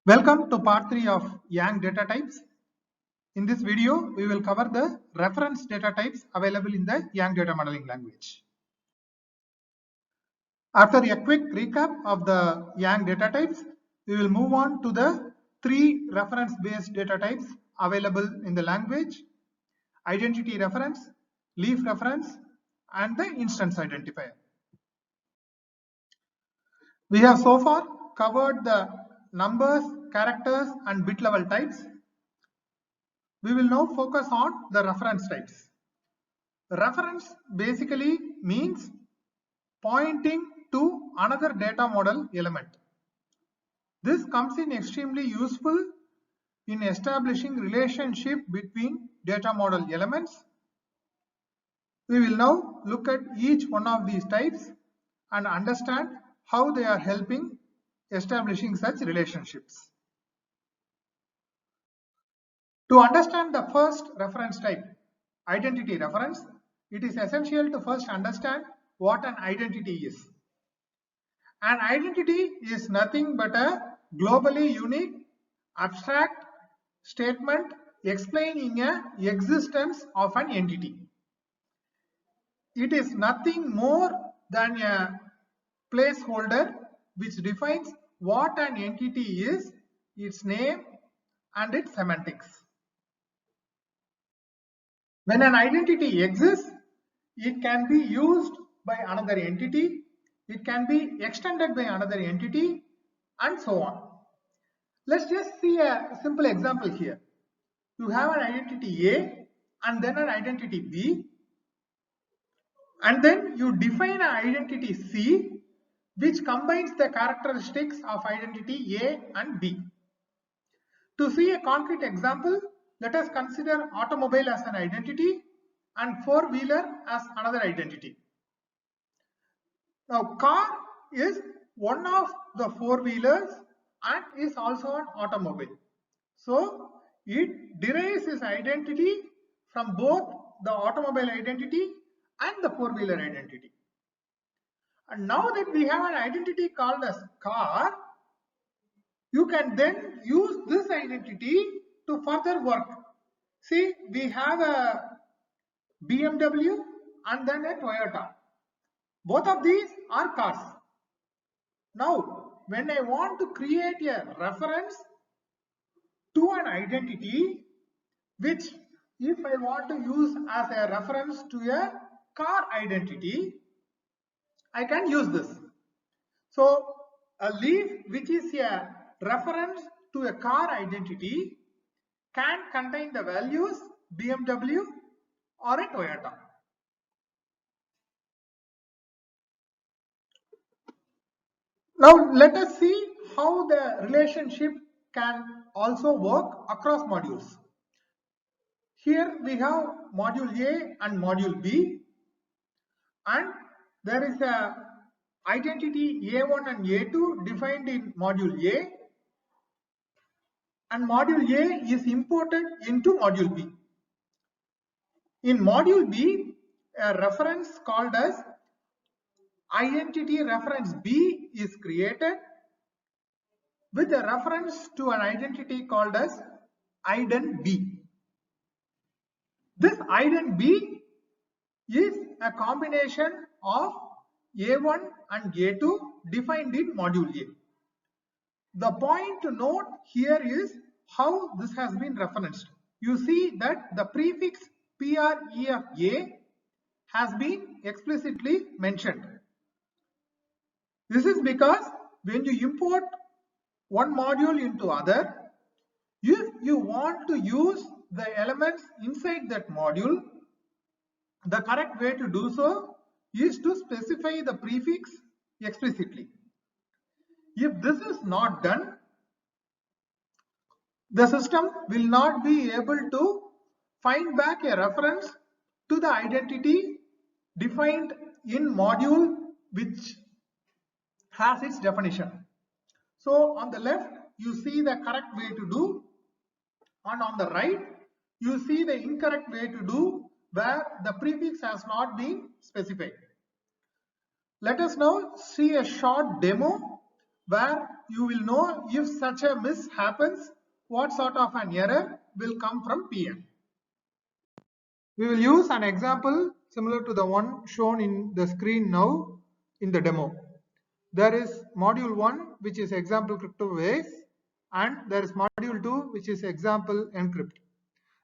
Welcome to part 3 of Yang data types. In this video, we will cover the reference data types available in the Yang data modeling language. After a quick recap of the Yang data types, we will move on to the 3 reference-based data types available in the language: identity reference, leaf reference, and the instance identifier. We have so far covered the numbers, characters, and bit level types. We will now focus on the reference types. Reference basically means pointing to another data model element. This comes in extremely useful in establishing relationship between data model elements. We will now look at each one of these types and understand how they are helping establishing such relationships. To understand the first reference type, identity reference, it is essential to first understand what an identity is. An identity is nothing but a globally unique, abstract statement explaining an existence of an entity. It is nothing more than a placeholder which defines what an entity is, its name, and its semantics. When an identity exists, it can be used by another entity, it can be extended by another entity, and so on. Let's just see a simple example here. You have an identity A and then an identity B, and then you define an identity C which combines the characteristics of identity A and B. To see a concrete example, let us consider automobile as an identity and four-wheeler as another identity. Now, car is one of the four-wheelers and is also an automobile. So, it derives its identity from both the automobile identity and the four-wheeler identity. And now that we have an identity called as car, you can then use this identity to further work. See, we have a BMW and then a Toyota. Both of these are cars. Now, when I want to create a reference to an identity, which if I want to use as a reference to a car identity, I can use this. So, a leaf which is a reference to a car identity can contain the values BMW or a Toyota. Now let us see how the relationship can also work across modules. Here we have module A and module B, and there is a identity A1 and A2 defined in module A, and module A is imported into module B. In module B, a reference called as identity reference B is created with a reference to an identity called as ident B. This ident B is a combination of A1 and A2 defined in module A. The point to note here is how this has been referenced. You see that the prefix PREFA has been explicitly mentioned. This is because when you import one module into other, if you want to use the elements inside that module, the correct way to do so is to specify the prefix explicitly. If this is not done, the system will not be able to find back a reference to the identity defined in module which has its definition. So on the left, you see the correct way to do, and on the right, you see the incorrect way to do where the prefix has not been specified. Let us now see a short demo where you will know if such a miss happens, what sort of an error will come from PN. We will use an example similar to the one shown in the screen now in the demo. There is module 1 which is example crypto base, and there is module 2 which is example encrypt.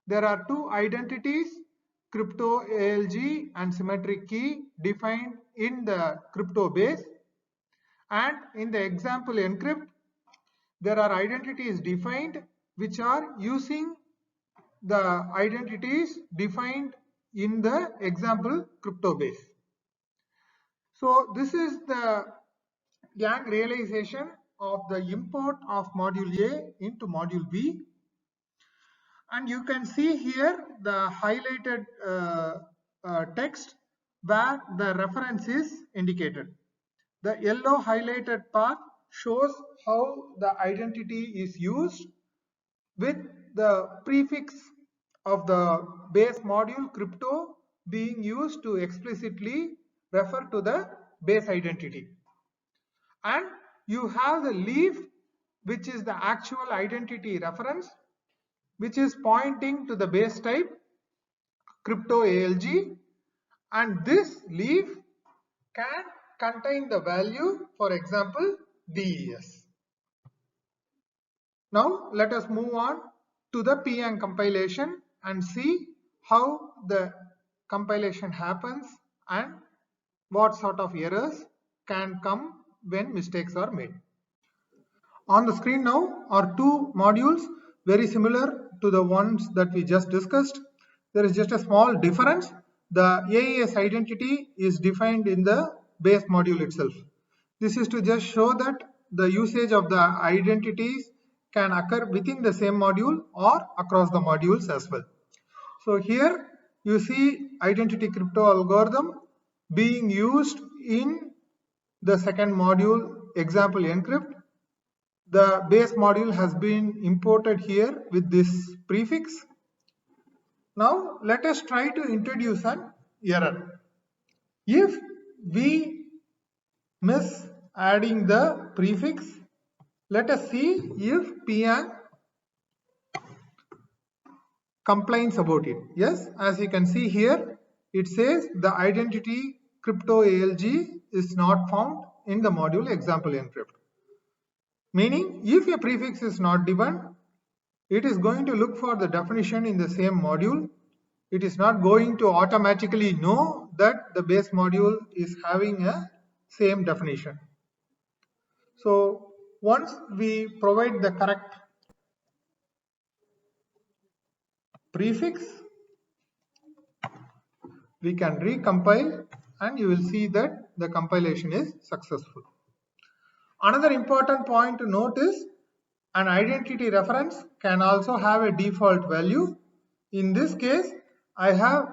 There are two identities, crypto ALG and symmetric key, defined in the crypto base, and in the example encrypt there are identities defined which are using the identities defined in the example crypto base. So this is the gang realization of the import of module A into module B, and you can see here the highlighted text where the reference is indicated. The yellow highlighted part shows how the identity is used with the prefix of the base module crypto being used to explicitly refer to the base identity. And you have the leaf, which is the actual identity reference, which is pointing to the base type crypto ALG, and this leaf can contain the value, for example, DES. Now let us move on to the PN compilation and see how the compilation happens and what sort of errors can come when mistakes are made. On the screen now are two modules very similar to the ones that we just discussed. There is just a small difference. The AES identity is defined in the base module itself. This is to just show that the usage of the identities can occur within the same module or across the modules as well. So here you see identity crypto algorithm being used in the second module, example encrypt. The base module has been imported here with this prefix. Now let us try to introduce an error. If we miss adding the prefix, let us see if PN complains about it. Yes, as you can see here, it says the identity crypto ALG is not found in the module example encrypt. Meaning, if a prefix is not given, it is going to look for the definition in the same module. It is not going to automatically know that the base module is having a same definition. So once we provide the correct prefix, we can recompile and you will see that the compilation is successful. Another important point to note is an identity reference can also have a default value. In this case, I have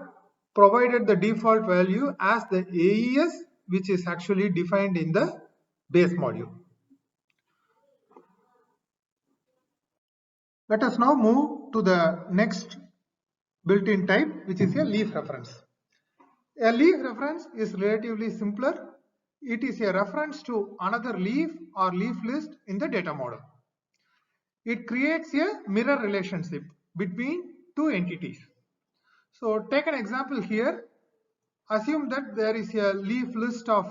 provided the default value as the AES, which is actually defined in the base module. Let us now move to the next built-in type, which is a leaf reference. A leaf reference is relatively simpler. It is a reference to another leaf or leaf list in the data model. It creates a mirror relationship between two entities. So take an example here. Assume that there is a leaf list of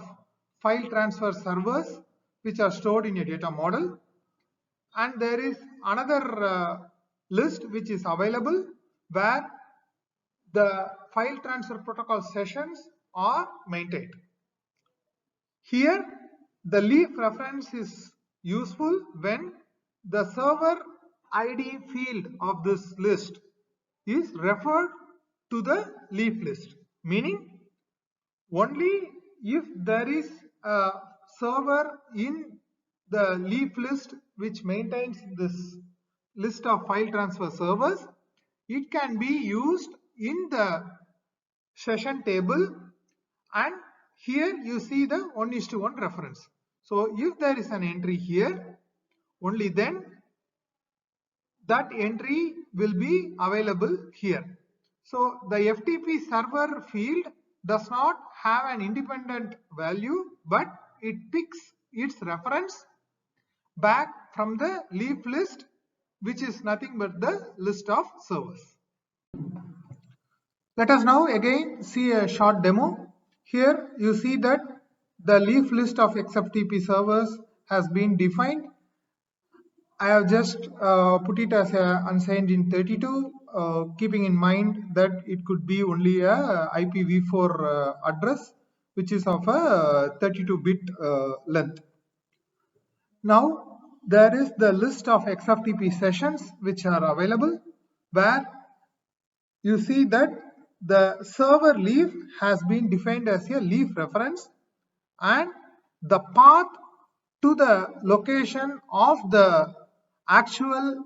file transfer servers which are stored in a data model, and there is another list which is available where the file transfer protocol sessions are maintained. Here the leaf reference is useful when the server ID field of this list is referred to the leaf list, meaning only if there is a server in the leaf list which maintains this list of file transfer servers, it can be used in the session table, and here you see the 1:1 reference. So if there is an entry here, only then that entry will be available here. So the FTP server field does not have an independent value, but it picks its reference back from the leaf list, which is nothing but the list of servers. Let us now again see a short demo. Here you see that the leaf list of XFTP servers has been defined. I have just put it as a unsigned in 32, keeping in mind that it could be only a IPv4 address, which is of a 32-bit length. Now there is the list of XFTP sessions which are available, where you see that the server leaf has been defined as a leaf reference, and the path to the location of the actual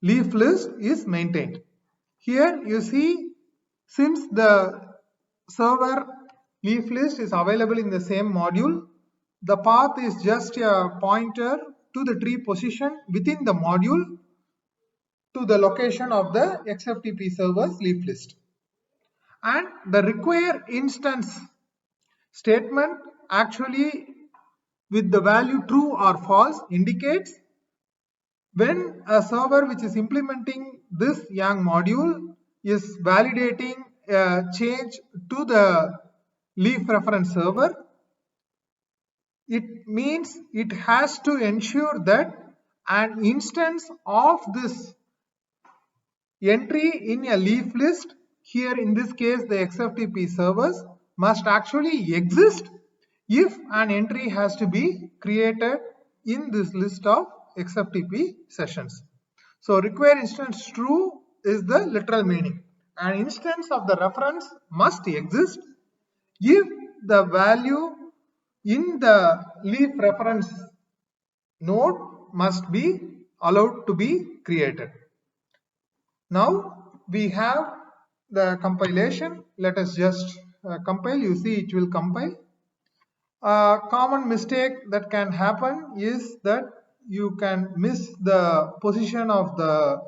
leaf list is maintained. Here you see, since the server leaf list is available in the same module, the path is just a pointer to the tree position within the module to the location of the XFTP server's leaf list. And the require instance statement actually with the value true or false indicates when a server which is implementing this YANG module is validating a change to the leaf reference server, it means it has to ensure that an instance of this entry in a leaf list, here in this case the XFTP servers, must actually exist if an entry has to be created in this list of XFTP sessions. So require instance true is the literal meaning. An instance of the reference must exist if the value in the leaf reference node must be allowed to be created. Now we have the compilation. Let us just compile. You see it will compile. A common mistake that can happen is that you can miss the position of the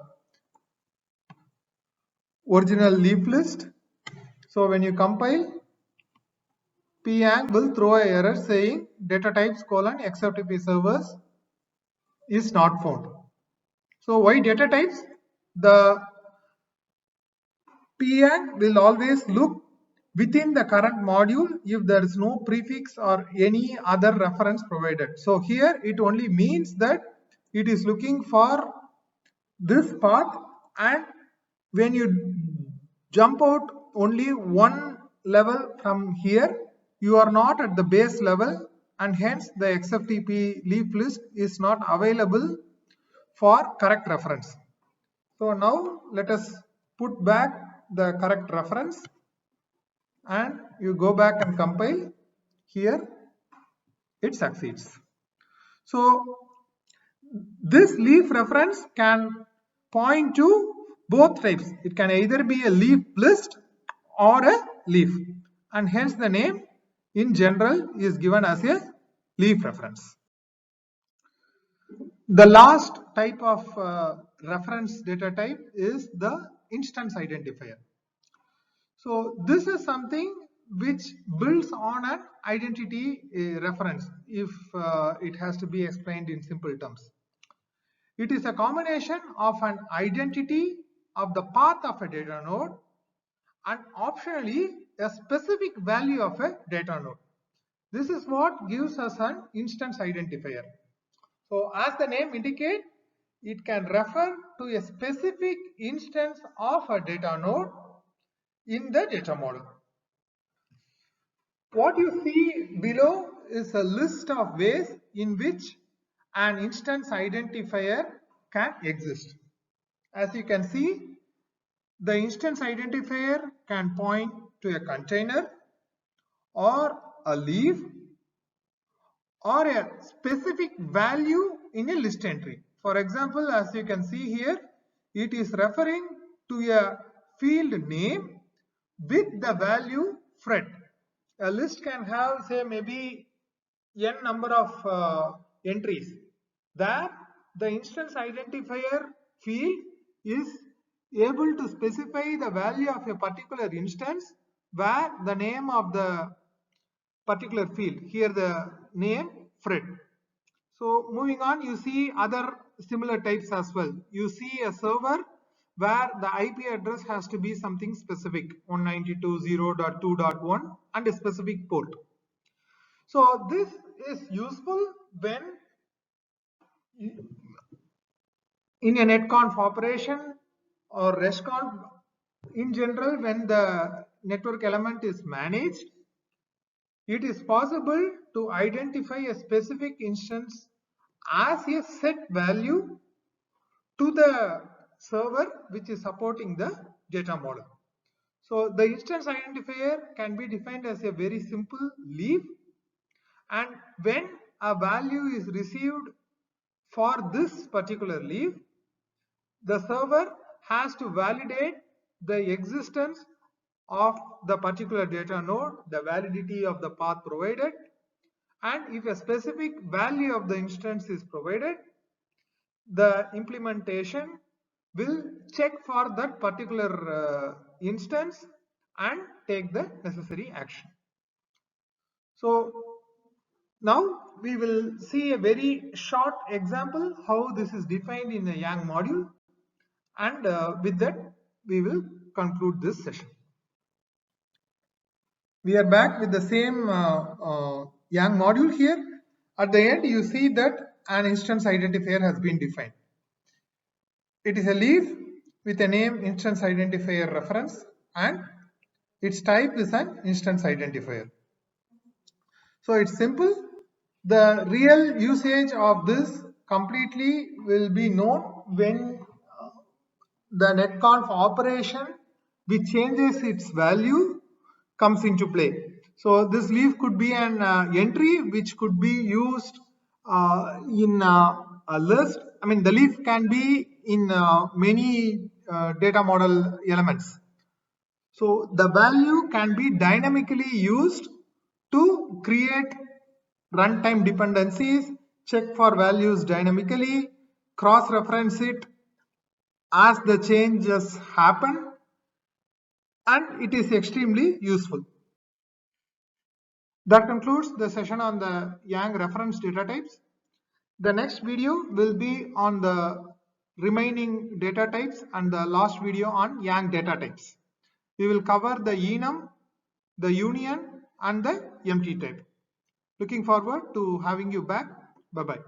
original leaf list. So when you compile, pyang will throw an error saying data types colon XFTP servers is not found. So why data types? The pyang will always look within the current module if there is no prefix or any other reference provided. So here it only means that it is looking for this path, and when you jump out only one level from here, you are not at the base level, and hence the XFTP leaf list is not available for correct reference. So now let us put back the correct reference, and you go back and compile. Here it succeeds. So this leaf reference can point to both types. It can either be a leaf list or a leaf, and hence the name in general is given as a leaf reference. The last type of reference data type is the instance identifier. So this is something which builds on an identity reference, if it has to be explained in simple terms. It is a combination of an identity of the path of a data node and optionally a specific value of a data node. This is what gives us an instance identifier. So as the name indicates, it can refer to a specific instance of a data node in the data model. What you see below is a list of ways in which an instance identifier can exist. As you can see, the instance identifier can point to a container or a leaf or a specific value in a list entry. For example, as you can see here, it is referring to a field name with the value Fred. A list can have, say, maybe n number of entries. There, the instance identifier field is able to specify the value of a particular instance where the name of the particular field, here the name Fred. So moving on, you see other similar types as well. You see a server where the IP address has to be something specific, 192.0.2.1 and a specific port. So this is useful when in a netconf operation or restconf in general, when the network element is managed, it is possible to identify a specific instance as a set value to the server which is supporting the data model. So the instance identifier can be defined as a very simple leaf, and when a value is received for this particular leaf, the server has to validate the existence of the particular data node, the validity of the path provided, and if a specific value of the instance is provided, the implementation will check for that particular instance and take the necessary action. So now we will see a very short example how this is defined in a YANG module, and with that we will conclude this session. We are back with the same YANG module here. At the end you see that an instance identifier has been defined. It is a leaf with a name instance identifier reference and its type is an instance identifier. So it's simple. The real usage of this completely will be known when the netconf operation which changes its value comes into play. So this leaf could be an entry which could be used in a list. I mean, the leaf can be in many data model elements. So the value can be dynamically used to create runtime dependencies, check for values dynamically, cross-reference it as the changes happen, and it is extremely useful. That concludes the session on the YANG reference data types. The next video will be on the remaining data types and the last video on YANG data types. We will cover the enum, the union and the empty type. Looking forward to having you back. Bye-bye.